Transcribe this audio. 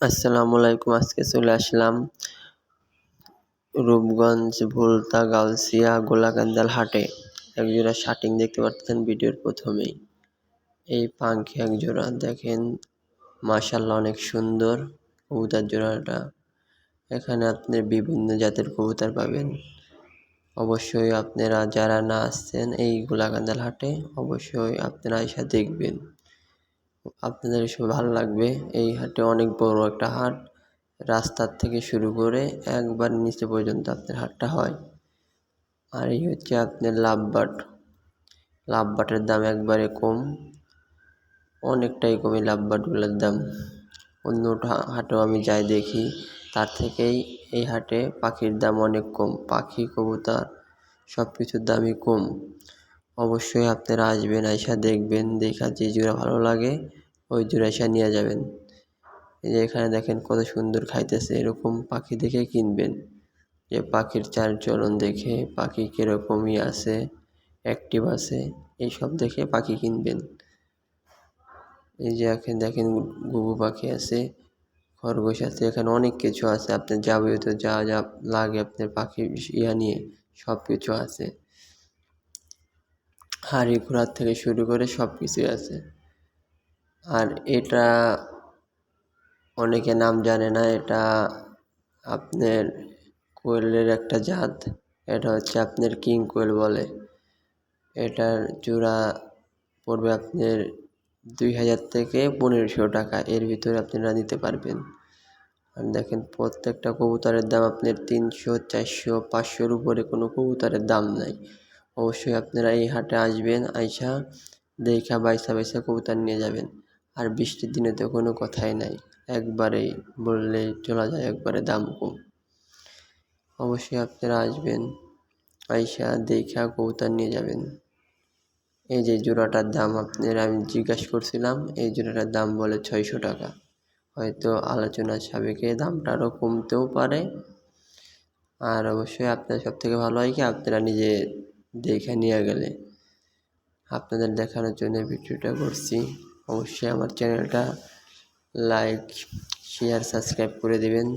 আসসালামু আলাইকুম। আজকে চলে আসলাম রূপগঞ্জ ভুলতা গাউসিয়া গোলাকান্দাল হাটে। একজোড়া শাটিং দেখতে পাচ্ছেন ভিডিওর প্রথমেই। এই পাখি একজোড়া দেখেন, মাশাআল্লাহ অনেক সুন্দর কবুতর জোড়াটা। এখানে আপনি বিভিন্ন জাতের কবুতর পাবেন। অবশ্যই আপনারা যারা না আসছেন এই গোলাকান্দাল হাটে, অবশ্যই আপনারা এসে দেখবেন, আপনাদের সব ভালো লাগবে। এই হাটে অনেক বড় একটা হাট, রাস্তার থেকে শুরু করে একবার নিচে পর্যন্ত আপনার হাটটা হয়। আর এই হচ্ছে আপনার লাভবাটের দাম একবারে কম, অনেকটাই কম এই লাভবাটগুলোর দাম। অন্য হাটেও আমি যাই দেখি, তার থেকেই এই হাটে পাখির দাম অনেক কম। পাখি কবুতর সব কিছুর দামই কম। অবশ্যই আপনারা আসবেন, আইসা দেখবেন, দেখা যে জোড়া ভালো লাগে ওই জোড়া এসে নিয়ে যাবেন। এই যে এখানে দেখেন কত সুন্দর খাইতেছে, এরকম পাখি দেখে কিনবেন, যে পাখির চালচলন দেখে পাখি কীরকমই আছে, অ্যাক্টিভ আছে, এইসব দেখে পাখি কিনবেন। এই যে এখানে দেখেন ঘুঘু পাখি আছে, খরগোশ আছে, এখানে অনেক কিছু আছে, আপনার যাবতীয় যা যা লাগে আপনার পাখি নিয়ে সব কিছু আছে। হাঁড়ি ঘোড়ার থেকে শুরু করে সব কিছুই আছে। আর এটা অনেকে নাম জানে না, এটা আপনার কোয়েলের একটা জাত। এটা হচ্ছে আপনার কিং কোয়েল বলে। এটার জোড়া পড়বে আপনার 2000 থেকে 1500 টাকা, এর ভিতরে আপনারা নিতে পারবেন। আর দেখেন প্রত্যেকটা কবুতরের দাম আপনার 300, 400, 500-র উপরে কোনো কবুতরের দাম নাই। অবশ্যই আপনারা এই হাটে আসবেন, আইসা দেখা বাইসা কবুতর নিয়ে যাবেন। আর বৃষ্টির দিনে তো কোনো কথাই নাই, একবারেই বললেই চলা যায়, একবারে দাম কম। অবশ্যই আপনারা আসবেন, আইসা দেখা কবুতর নিয়ে যাবেন। এই যে জোড়াটার দাম আপনারা, আমি জিজ্ঞাসা করছিলাম, এই জোড়াটার দাম বলে 600 টাকা। হয়তো আলোচনার সাপেক্ষে দামটা আরও কমতেও পারে। আর অবশ্যই আপনার সবথেকে ভালো হয় কি, আপনারা নিজে দেখে নিয়ে গেলে। আপনাদের দেখানোর জন্য ভিডিওটা করছি। অবশ্যই আমার চ্যানেলটা লাইক, শেয়ার, সাবস্ক্রাইব করে দেবেন।